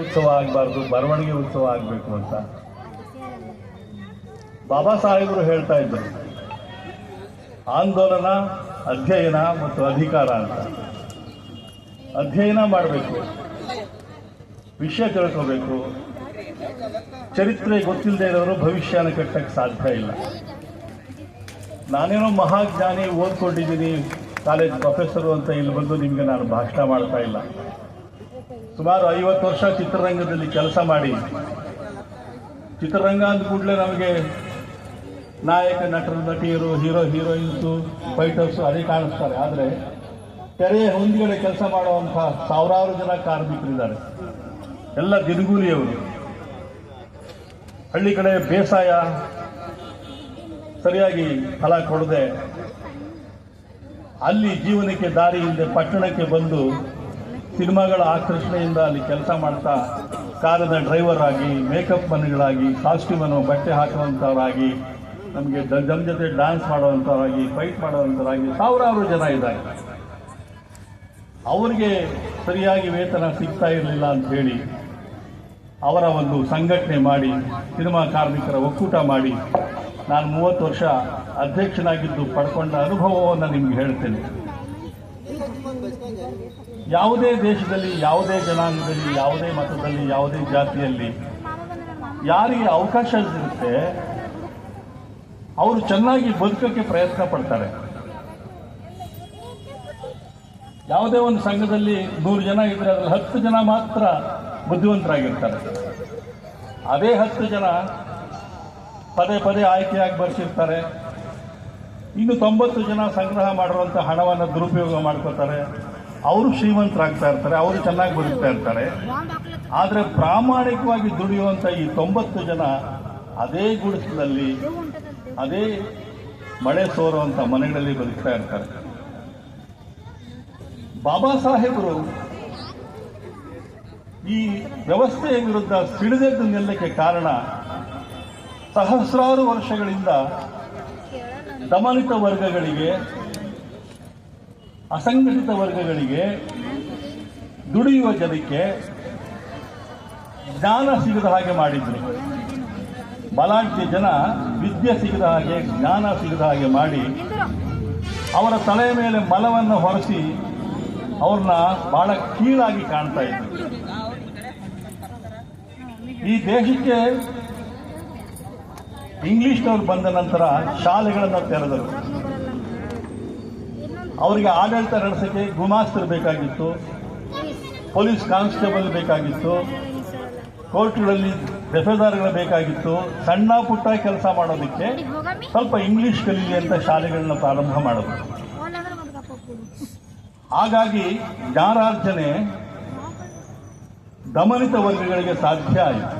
ಉತ್ಸವ ಆಗಬಾರ್ದು, ಬರವಣಿಗೆ ಉತ್ಸವ ಆಗಬೇಕು ಅಂತ ಬಾಬಾ ಸಾಹೇಬರು ಹೇಳ್ತಾ ಇದ್ದರು. ಆಂದೋಲನ, ಅಧ್ಯಯನ ಮತ್ತು ಅಧಿಕಾರ ಅಂತ. ಅಧ್ಯಯನ ಮಾಡಬೇಕು, ವಿಷಯ ತಿಳ್ಕೋಬೇಕು. ಚರಿತ್ರೆ ಗೊತ್ತಿಲ್ಲದೆ ಇರೋರು ಭವಿಷ್ಯನ ಕಟ್ಟಕ್ಕೆ ಸಾಧ್ಯ ಇಲ್ಲ. ನಾನೇನೋ ಮಹಾಜ್ಞಾನಿ, ಓದ್ಕೊಂಡಿದ್ದೀನಿ, ಕಾಲೇಜ್ ಪ್ರೊಫೆಸರು ಅಂತ ಇಲ್ಲಿ ಬಂದು ನಿಮಗೆ ನಾನು ಭಾಷಣ ಮಾಡ್ತಾ ಇಲ್ಲ. ಸುಮಾರು 50 ವರ್ಷ ಚಿತ್ರರಂಗದಲ್ಲಿ ಕೆಲಸ ಮಾಡಿ, ಚಿತ್ರರಂಗ ಅಂದ ಕೂಡಲೇ ನಮಗೆ ನಾಯಕ ನಟರು, ನಟಿಯರು, ಹೀರೋಯಿನ್ಸು, ಫೈಟರ್ಸು ಅದೇ ಕಾಣಿಸ್ತಾರೆ. ಆದರೆ ತೆರೆಯ ಮುಂದ್ಗಡೆ ಕೆಲಸ ಮಾಡುವಂಥ ಸಾವಿರಾರು ಜನ ಕಾರ್ಮಿಕರಿದ್ದಾರೆ. ಎಲ್ಲ ದಿನಗೂಲಿಯವರು. ಹಳ್ಳಿ ಕಡೆ ಬೇಸಾಯ ಸರಿಯಾಗಿ ಫಲ ಕೊಡದೆ ಅಲ್ಲಿ ಜೀವನಕ್ಕೆ ದಾರಿ ಇಲ್ಲದೆ ಪಟ್ಟಣಕ್ಕೆ ಬಂದು ಸಿನಿಮಾಗಳ ಆಕರ್ಷಣೆಯಿಂದ ಅಲ್ಲಿ ಕೆಲಸ ಮಾಡ್ತಾ ಕಾರಿನ ಡ್ರೈವರ್ ಆಗಿ, ಮೇಕಪ್ ಮನ್ಗಳಾಗಿ, ಕಾಸ್ಟ್ಯೂಮ್ ಅನ್ನೋ ಬಟ್ಟೆ ಹಾಕುವಂಥವರಾಗಿ, ನಮಗೆ ನಮ್ಮ ಜೊತೆ ಡ್ಯಾನ್ಸ್ ಮಾಡುವಂಥವರಾಗಿ, ಫೈಟ್ ಮಾಡುವಂಥವರಾಗಿ ಸಾವಿರಾರು ಜನ ಇದ್ದಾರೆ. ಅವರಿಗೆ ಸರಿಯಾಗಿ ವೇತನ ಸಿಗ್ತಾ ಇರಲಿಲ್ಲ ಅಂತ ಹೇಳಿ ಅವರ ಒಂದು ಸಂಘಟನೆ ಮಾಡಿ, ಸಿನಿಮಾ ಕಾರ್ಮಿಕರ ಒಕ್ಕೂಟ ಮಾಡಿ ನಾನು 30 ವರ್ಷ ಅಧ್ಯಕ್ಷನಾಗಿದ್ದು ಪಡ್ಕೊಂಡ ಅನುಭವವನ್ನು ನಿಮ್ಗೆ ಹೇಳ್ತೇನೆ. ಯಾವುದೇ ದೇಶದಲ್ಲಿ, ಯಾವುದೇ ಜನಾಂಗದಲ್ಲಿ, ಯಾವುದೇ ಮತದಲ್ಲಿ, ಯಾವುದೇ ಜಾತಿಯಲ್ಲಿ ಯಾರಿಗೆ ಅವಕಾಶ ಇರುತ್ತೆ ಅವರು ಚೆನ್ನಾಗಿ ಬದುಕೋಕ್ಕೆ ಪ್ರಯತ್ನ ಪಡ್ತಾರೆ. ಯಾವುದೇ ಒಂದು ಸಂಘದಲ್ಲಿ 100 ಜನ ಇದ್ರೆ ಅದರಲ್ಲಿ 10 ಜನ ಮಾತ್ರ ಬುದ್ಧಿವಂತರಾಗಿರ್ತಾರೆ. ಅದೇ 10 ಜನ ಪದೇ ಪದೇ ಆಯ್ಕೆಯಾಗಿ ಬರ್ತಿರ್ತಾರೆ. ಇನ್ನು 90 ಜನ ಸಂಗ್ರಹ ಮಾಡಿರುವಂಥ ಹಣವನ್ನು ದುರುಪಯೋಗ ಮಾಡ್ಕೋತಾರೆ. ಅವರು ಶ್ರೀಮಂತರಾಗ್ತಾ ಇರ್ತಾರೆ, ಅವರು ಚೆನ್ನಾಗಿ ಬದುಕ್ತಾ ಇರ್ತಾರೆ. ಆದರೆ ಪ್ರಾಮಾಣಿಕವಾಗಿ ದುಡಿಯುವಂಥ ಈ 90 ಜನ ಅದೇ ಗುಡಿಸಲಲ್ಲಿ, ಅದೇ ಮಳೆ ಸೋರುವಂಥ ಮನೆಗಳಲ್ಲಿ ಬದುಕ್ತಾ ಇರ್ತಾರೆ. ಬಾಬಾ ಸಾಹೇಬರು ಈ ವ್ಯವಸ್ಥೆಯ ವಿರುದ್ಧ ಸಿಡಿದೆದ್ದು ನಿಲ್ಲಕ್ಕೆ ಕಾರಣ ಸಹಸ್ರಾರು ವರ್ಷಗಳಿಂದ ದಮನಿತ ವರ್ಗಗಳಿಗೆ, ಅಸಂಘಟಿತ ವರ್ಗಗಳಿಗೆ, ದುಡಿಯುವ ಜನಕ್ಕೆ ಜ್ಞಾನ ಸಿಗದ ಹಾಗೆ ಮಾಡಿದ್ರು. ಬಲಾಢ್ಯ ಜನ ವಿದ್ಯೆ ಸಿಗದ ಹಾಗೆ, ಜ್ಞಾನ ಸಿಗದ ಹಾಗೆ ಮಾಡಿ ಅವರ ತಲೆಯ ಮೇಲೆ ಮಲವನ್ನು ಹೊರಿಸಿ ಅವ್ರನ್ನ ಬಹಳ ಕೀಳಾಗಿ ಕಾಣ್ತಾ ಇದ್ರು. ಈ ದೇಶಕ್ಕೆ ಇಂಗ್ಲಿಷ್ನವ್ರು ಬಂದ ನಂತರ ಶಾಲೆಗಳನ್ನು ತೆರೆದರು. ಅವರಿಗೆ ಆಡಳಿತ ನಡೆಸೋಕ್ಕೆ ಗುಮಾಸ್ತರು ಬೇಕಾಗಿತ್ತು, ಪೊಲೀಸ್ ಕಾನ್ಸ್ಟೇಬಲ್ ಬೇಕಾಗಿತ್ತು, ಕೋರ್ಟ್ಗಳಲ್ಲಿ ದಫೇದಾರ್ಗಳು ಬೇಕಾಗಿತ್ತು. ಸಣ್ಣ ಪುಟ್ಟ ಕೆಲಸ ಮಾಡೋದಕ್ಕೆ ಸ್ವಲ್ಪ ಇಂಗ್ಲಿಷ್ ಕಲೀಲಿ ಅಂತ ಶಾಲೆಗಳನ್ನ ಪ್ರಾರಂಭ ಮಾಡಿದ್ರು. ಹಾಗಾಗಿ ಜ್ಞಾನಾರ್ಜನೆ ದಮನಿತ ವರ್ಗಗಳಿಗೆ ಸಾಧ್ಯ ಆಯಿತು.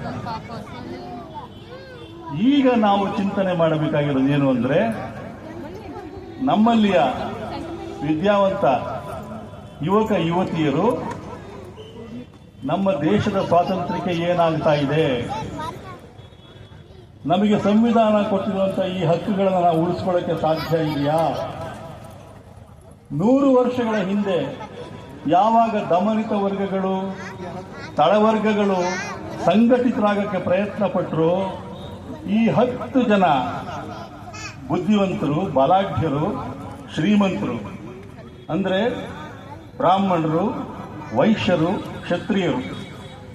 ಈಗ ನಾವು ಚಿಂತನೆ ಮಾಡಬೇಕಾಗಿರೋದು ಏನು ಅಂದರೆ, ನಮ್ಮಲ್ಲಿಯ ವಿದ್ಯಾವಂತ ಯುವಕ ಯುವತಿಯರು ನಮ್ಮ ದೇಶದ ಸ್ವಾತಂತ್ರ್ಯಕ್ಕೆ ಏನಾಗ್ತಾ ಇದೆ, ನಮಗೆ ಸಂವಿಧಾನ ಕೊಟ್ಟಿರುವಂಥ ಈ ಹಕ್ಕುಗಳನ್ನು ನಾವು ಉಳಿಸ್ಕೊಳ್ಳೋಕ್ಕೆ ಸಾಧ್ಯ ಇದೆಯಾ? 100 ವರ್ಷಗಳ ಹಿಂದೆ ಯಾವಾಗ ದಮನಿತ ವರ್ಗಗಳು, ತಳವರ್ಗಗಳು ಸಂಘಟಿತರಾಗಕ್ಕೆ ಪ್ರಯತ್ನ ಪಟ್ಟರು, ಈ 10 ಜನ ಬುದ್ಧಿವಂತರು, ಬಲಾಢ್ಯರು, ಶ್ರೀಮಂತರು ಅಂದರೆ ಬ್ರಾಹ್ಮಣರು, ವೈಶ್ಯರು, ಕ್ಷತ್ರಿಯರು,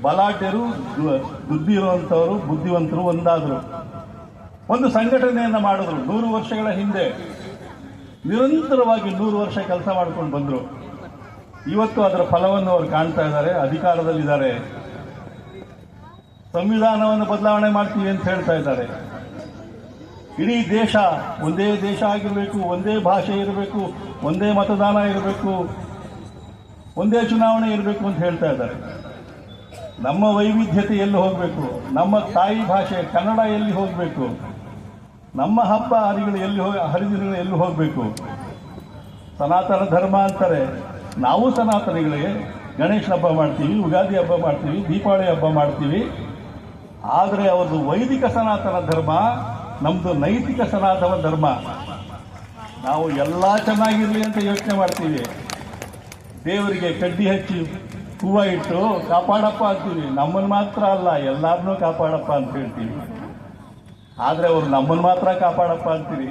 ಬಲಾಢ್ಯರು, ಬುದ್ಧಿ ಇರುವಂಥವರು, ಬುದ್ಧಿವಂತರು ಒಂದಾದರು. ಒಂದು ಸಂಘಟನೆಯನ್ನು ಮಾಡಿದ್ರು 100 ವರ್ಷಗಳ ಹಿಂದೆ. ನಿರಂತರವಾಗಿ 100 ವರ್ಷ ಕೆಲಸ ಮಾಡ್ಕೊಂಡು ಬಂದರು. ಇವತ್ತು ಅದರ ಫಲವನ್ನು ಅವರು ಕಾಣ್ತಾ ಇದ್ದಾರೆ, ಅಧಿಕಾರದಲ್ಲಿದ್ದಾರೆ. ಸಂವಿಧಾನವನ್ನು ಬದಲಾವಣೆ ಮಾಡ್ತೀವಿ ಅಂತ ಹೇಳ್ತಾ ಇದ್ದಾರೆ. ಇಡೀ ದೇಶ ಒಂದೇ ದೇಶ ಆಗಿರಬೇಕು, ಒಂದೇ ಭಾಷೆ ಇರಬೇಕು, ಒಂದೇ ಮತದಾನ ಇರಬೇಕು, ಒಂದೇ ಚುನಾವಣೆ ಇರಬೇಕು ಅಂತ ಹೇಳ್ತಾ ಇದ್ದಾರೆ. ನಮ್ಮ ವೈವಿಧ್ಯತೆ ಎಲ್ಲಿ ಹೋಗಬೇಕು? ನಮ್ಮ ತಾಯಿ ಭಾಷೆ ಕನ್ನಡ ಎಲ್ಲಿ ಹೋಗಬೇಕು? ನಮ್ಮ ಹಬ್ಬ ಹರಿದಿನಗಳು ಎಲ್ಲಿ ಹೋಗಬೇಕು? ಸನಾತನ ಧರ್ಮ ಅಂತಾರೆ. ನಾವು ಸನಾತನಿಗಳಿಗೆ ಗಣೇಶ ಹಬ್ಬ ಮಾಡ್ತೀವಿ, ಯುಗಾದಿ ಹಬ್ಬ ಮಾಡ್ತೀವಿ, ದೀಪಾವಳಿ ಹಬ್ಬ ಮಾಡ್ತೀವಿ. ಆದರೆ ಅವ್ರದ್ದು ವೈದಿಕ ಸನಾತನ ಧರ್ಮ, ನಮ್ಮದು ನೈತಿಕ ಸನಾತನ ಧರ್ಮ. ನಾವು ಎಲ್ಲ ಚೆನ್ನಾಗಿರಲಿ ಅಂತ ಯೋಚನೆ ಮಾಡ್ತೀವಿ. ದೇವರಿಗೆ ಕಡ್ಡಿ ಹಚ್ಚಿ ಹೂವು ಇಟ್ಟು ಕಾಪಾಡಪ್ಪ ಅಂತೀವಿ. ನಮ್ಮನ್ನು ಮಾತ್ರ ಅಲ್ಲ, ಎಲ್ಲಾರನ್ನೂ ಕಾಪಾಡಪ್ಪ ಅಂತ ಹೇಳ್ತೀವಿ. ಆದರೆ ಅವರು ನಮ್ಮನ್ನು ಮಾತ್ರ ಕಾಪಾಡಪ್ಪ ಅಂತೀವಿ.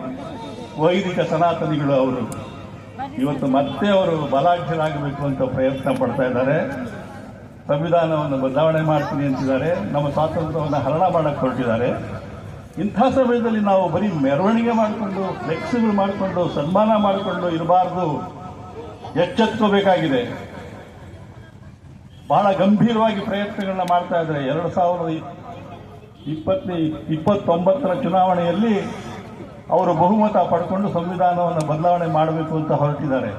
ವೈದಿಕ ಸನಾತನಿಗಳು ಅವರು ಇವತ್ತು ಮತ್ತೆ ಅವರು ಬಲಾಢ್ಯರಾಗಬೇಕು ಅಂತ ಪ್ರಯತ್ನ ಪಡ್ತಾ ಇದ್ದಾರೆ. ಸಂವಿಧಾನವನ್ನು ಬದಲಾವಣೆ ಮಾಡ್ತೀನಿ ಅಂತಿದ್ದಾರೆ. ನಮ್ಮ ಸ್ವಾತಂತ್ರ್ಯವನ್ನು ಹರಣ ಮಾಡಕ್ಕೆ ಹೊರಟಿದ್ದಾರೆ. ಇಂಥ ಸಮಯದಲ್ಲಿ ನಾವು ಬರೀ ಮೆರವಣಿಗೆ ಮಾಡಿಕೊಂಡು ಫ್ಲೆಕ್ಸ್ಗಳು ಮಾಡಿಕೊಂಡು ಸನ್ಮಾನ ಮಾಡಿಕೊಂಡು ಇರಬಾರ್ದು, ಎಚ್ಚೆತ್ಕೋಬೇಕಾಗಿದೆ. ಬಹಳ ಗಂಭೀರವಾಗಿ ಪ್ರಯತ್ನಗಳನ್ನ ಮಾಡ್ತಾ ಇದ್ದಾರೆ. 2029 ಚುನಾವಣೆಯಲ್ಲಿ ಅವರು ಬಹುಮತ ಪಡ್ಕೊಂಡು ಸಂವಿಧಾನವನ್ನು ಬದಲಾವಣೆ ಮಾಡಬೇಕು ಅಂತ ಹೊರಟಿದ್ದಾರೆ.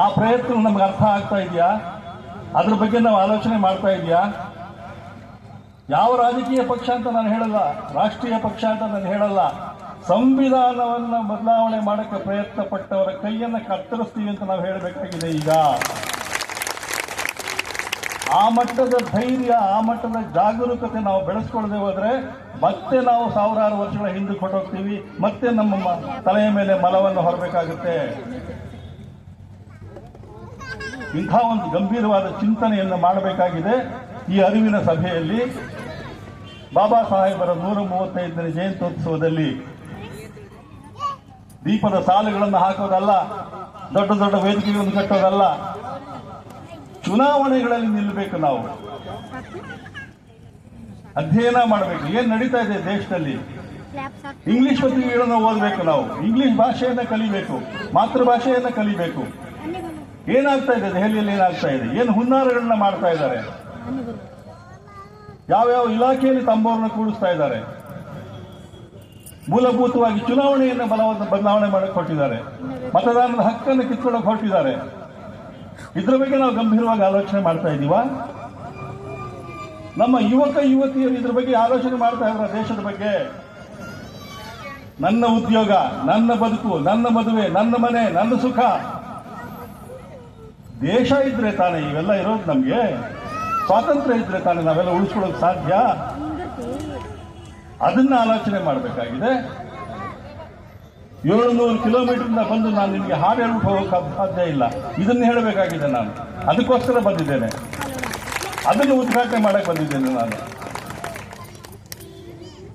ಆ ಪ್ರಯತ್ನ ನಮ್ಗೆ ಅರ್ಥ ಆಗ್ತಾ ಇದೆಯಾ? ಅದ್ರ ಬಗ್ಗೆ ನಾವು ಆಲೋಚನೆ ಮಾಡ್ತಾ ಇದೆಯಾ? ಯಾವ ರಾಜಕೀಯ ಪಕ್ಷ ಅಂತ ನಾನು ಹೇಳಲ್ಲ, ರಾಷ್ಟ್ರೀಯ ಪಕ್ಷ ಅಂತ ನಾನು ಹೇಳಲ್ಲ. ಸಂವಿಧಾನವನ್ನು ಬದಲಾವಣೆ ಮಾಡಕ್ಕೆ ಪ್ರಯತ್ನ ಪಟ್ಟವರ ಕೈಯನ್ನು ಕತ್ತರಿಸ್ತೀವಿ ಅಂತ ನಾವು ಹೇಳಬೇಕಾಗಿದೆ. ಈಗ ಆ ಮಟ್ಟದ ಧೈರ್ಯ, ಆ ಮಟ್ಟದ ಜಾಗರೂಕತೆ ನಾವು ಬೆಳೆಸ್ಕೊಳ್ಳದೆ ಹೋದ್ರೆ ಮತ್ತೆ ನಾವು ಸಾವಿರಾರು ವರ್ಷಗಳ ಹಿಂದಕ್ಕೆ ಹೊರಟೋಗ್ತೀವಿ. ಮತ್ತೆ ನಮ್ಮ ತಲೆಯ ಮೇಲೆ ಮಲವನ್ನು ಹೊರಬೇಕಾಗುತ್ತೆ. ಇಂಥ ಒಂದು ಗಂಭೀರವಾದ ಚಿಂತನೆಯನ್ನು ಮಾಡಬೇಕಾಗಿದೆ. ಈ ಅರಿವಿನ ಸಭೆಯಲ್ಲಿ ಬಾಬಾ ಸಾಹೇಬರ 135ನೇ ಜಯಂತ್ಯೋತ್ಸವದಲ್ಲಿ ದೀಪದ ಸಾಲುಗಳನ್ನು ಹಾಕೋದಲ್ಲ, ದೊಡ್ಡ ದೊಡ್ಡ ವೇದಿಕೆಗಳನ್ನು ಕಟ್ಟೋದಲ್ಲ, ಚುನಾವಣೆಗಳಲ್ಲಿ ನಿಲ್ಲಬೇಕು. ನಾವು ಅಧ್ಯಯನ ಮಾಡಬೇಕು, ಏನ್ ನಡೀತಾ ಇದೆ ದೇಶದಲ್ಲಿ. ಇಂಗ್ಲಿಷ್ ಪತ್ರಿಕೆಗಳನ್ನು ಓದಬೇಕು. ನಾವು ಇಂಗ್ಲಿಷ್ ಭಾಷೆಯನ್ನು ಕಲಿಬೇಕು, ಮಾತೃಭಾಷೆಯನ್ನು ಕಲಿಬೇಕು. ಏನಾಗ್ತಾ ಇದೆ ದೆಹಲಿಯಲ್ಲಿ, ಏನಾಗ್ತಾ ಇದೆ, ಏನು ಹುನ್ನಾರಗಳನ್ನ ಮಾಡ್ತಾ ಇದ್ದಾರೆ, ಯಾವ್ಯಾವ ಇಲಾಖೆಯಲ್ಲಿ ತಮ್ಮವರನ್ನ ಕೂಡಿಸ್ತಾ ಇದ್ದಾರೆ. ಮೂಲಭೂತವಾಗಿ ಚುನಾವಣೆಯನ್ನು ಬದಲಾವಣೆ ಮಾಡಕ್ಕೆ ಹೊರಟಿದ್ದಾರೆ. ಮತದಾನದ ಹಕ್ಕನ್ನು ಕಿತ್ಕೊಳ್ಳೋಕೆ ಹೊರಟಿದ್ದಾರೆ. ಇದ್ರ ಬಗ್ಗೆ ನಾವು ಗಂಭೀರವಾಗಿ ಆಲೋಚನೆ ಮಾಡ್ತಾ ಇದ್ದೀವಾ? ನಮ್ಮ ಯುವಕ ಯುವತಿಯರು ಇದ್ರ ಬಗ್ಗೆ ಆಲೋಚನೆ ಮಾಡ್ತಾ ಇದ್ದಾರೆ. ದೇಶದ ಬಗ್ಗೆ, ನನ್ನ ಉದ್ಯೋಗ, ನನ್ನ ಬದುಕು, ನನ್ನ ಮದುವೆ, ನನ್ನ ಮನೆ, ನನ್ನ ಸುಖ. ದೇಶ ಇದ್ರೆ ತಾನೇ ಇವೆಲ್ಲ ಇರೋದು. ನಮ್ಗೆ ಸ್ವಾತಂತ್ರ್ಯ ಇದ್ರೆ ತಾನೇ ನಾವೆಲ್ಲ ಉಳಿಸ್ಕೊಳ್ಳೋಕೆ ಸಾಧ್ಯ. ಅದನ್ನ ಆಲೋಚನೆ ಮಾಡಬೇಕಾಗಿದೆ. 700 ಕಿಲೋಮೀಟರ್ನ ಬಂದು ನಾನು ನಿಮಗೆ ಹಾಡು ಹೇಳ್ಬಿಟ್ಟು ಹೋಗೋಕೆ ಸಾಧ್ಯ ಇಲ್ಲ. ಇದನ್ನು ಹೇಳಬೇಕಾಗಿದೆ. ನಾನು ಅದಕ್ಕೋಸ್ಕರ ಬಂದಿದ್ದೇನೆ, ಅದನ್ನು ಉದ್ಘಾಟನೆ ಮಾಡಕ್ಕೆ ಬಂದಿದ್ದೇನೆ. ನಾನು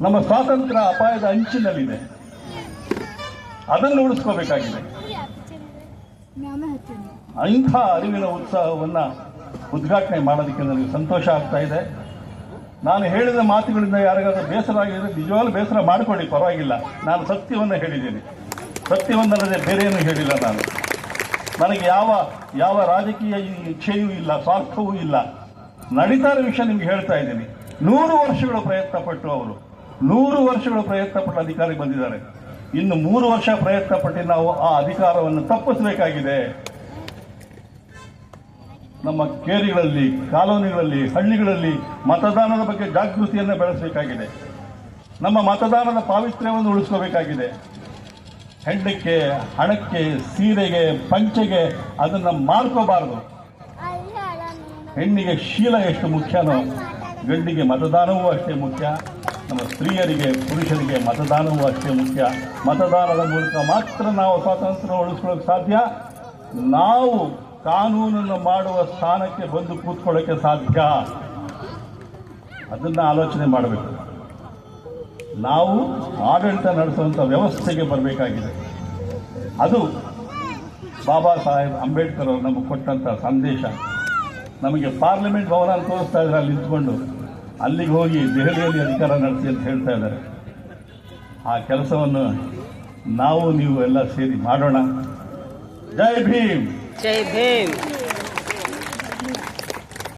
ನಮ್ಮ ಸ್ವಾತಂತ್ರ್ಯ ಅಪಾಯದ ಅಂಚಿನಲ್ಲಿದೆ, ಅದನ್ನು ಉಳಿಸ್ಕೋಬೇಕಾಗಿದೆ. ಇಂಥ ಅರಿವಿನ ಉತ್ಸವವನ್ನು ಉದ್ಘಾಟನೆ ಮಾಡೋದಕ್ಕೆ ನನಗೆ ಸಂತೋಷ ಆಗ್ತಾ ಇದೆ. ನಾನು ಹೇಳಿದ ಮಾತುಗಳಿಂದ ಯಾರಿಗಾದ್ರೂ ಬೇಸರ ಆಗಿದ್ರೆ ನಿಜವಾಗ್ಲೂ ಬೇಸರ ಮಾಡಿಕೊಳ್ಳಿ, ಪರವಾಗಿಲ್ಲ. ನಾನು ಸತ್ಯವನ್ನು ಹೇಳಿದ್ದೀನಿ, ಸತ್ಯವನ್ನಲ್ಲದೆ ಬೇರೆಯನ್ನು ಹೇಳಿಲ್ಲ. ನನಗೆ ಯಾವ ರಾಜಕೀಯ ಇಚ್ಛೆಯೂ ಇಲ್ಲ, ಸ್ವಾರ್ಥವೂ ಇಲ್ಲ. ನಡೀತಾ ಇರೋ ವಿಷಯ ನಿಮ್ಗೆ ಹೇಳ್ತಾ ಇದ್ದೀನಿ. 100 ವರ್ಷಗಳು ಪ್ರಯತ್ನ ಪಟ್ಟು ಅವರು 100 ವರ್ಷಗಳು ಪ್ರಯತ್ನ ಪಟ್ಟು ಅಧಿಕಾರಕ್ಕೆ ಬಂದಿದ್ದಾರೆ. ಇನ್ನು 3 ವರ್ಷ ಪ್ರಯತ್ನ ಪಟ್ಟು ನಾವು ಆ ಅಧಿಕಾರವನ್ನು ತಪ್ಪಿಸಬೇಕಾಗಿದೆ. ನಮ್ಮ ಕೇರಿಗಳಲ್ಲಿ, ಕಾಲೋನಿಗಳಲ್ಲಿ, ಹಳ್ಳಿಗಳಲ್ಲಿ ಮತದಾನದ ಬಗ್ಗೆ ಜಾಗೃತಿಯನ್ನು ಬೆಳೆಸಬೇಕಾಗಿದೆ. ನಮ್ಮ ಮತದಾನದ ಪಾವಿತ್ರ್ಯವನ್ನು ಉಳಿಸ್ಕೋಬೇಕಾಗಿದೆ. ಹೆಣ್ಣಕ್ಕೆ, ಹಣಕ್ಕೆ, ಸೀರೆಗೆ, ಪಂಚೆಗೆ ಅದನ್ನು ಮಾರ್ಕೋಬಾರದು. ಹೆಣ್ಣಿಗೆ ಶೀಲ ಎಷ್ಟು ಮುಖ್ಯನೋ ಗಂಡಿಗೆ ಮತದಾನವೂ ಅಷ್ಟೇ ಮುಖ್ಯ. ನಮ್ಮ ಸ್ತ್ರೀಯರಿಗೆ, ಪುರುಷರಿಗೆ ಮತದಾನವೂ ಅಷ್ಟೇ ಮುಖ್ಯ. ಮತದಾನದ ಮೂಲಕ ಮಾತ್ರ ನಾವು ಸ್ವಾತಂತ್ರ್ಯ ಉಳಿಸ್ಕೊಳ್ಳೋಕೆ ಸಾಧ್ಯ. ನಾವು ಕಾನೂನನ್ನು ಮಾಡುವ ಸ್ಥಾನಕ್ಕೆ ಬಂದು ಕೂತ್ಕೊಳ್ಳೋಕೆ ಸಾಧ್ಯ. ಅದನ್ನು ಆಲೋಚನೆ ಮಾಡಬೇಕು. ನಾವು ಆಡಳಿತ ನಡೆಸುವಂಥ ವ್ಯವಸ್ಥೆಗೆ ಬರಬೇಕಾಗಿದೆ. ಅದು ಬಾಬಾ ಸಾಹೇಬ್ ಅಂಬೇಡ್ಕರ್ ಅವರು ನಮಗೆ ಕೊಟ್ಟಂಥ ಸಂದೇಶ. ನಮಗೆ ಪಾರ್ಲಿಮೆಂಟ್ ಭವನ ತೋರಿಸ್ತಾ ಇದ್ದಾರೆ, ಅಲ್ಲಿ ನಿಂತ್ಕೊಂಡು ಅಲ್ಲಿಗೆ ಹೋಗಿ ದೆಹಲಿಯಲ್ಲಿ ಅಧಿಕಾರ ನಡೆಸಿ ಅಂತ ಹೇಳ್ತಾ ಇದ್ದಾರೆ. ಆ ಕೆಲಸವನ್ನು ನಾವು ನೀವು ಎಲ್ಲ ಸೇರಿ ಮಾಡೋಣ. ಜೈ ಭೀಮ್. ಜೈ ಭೀಮ್.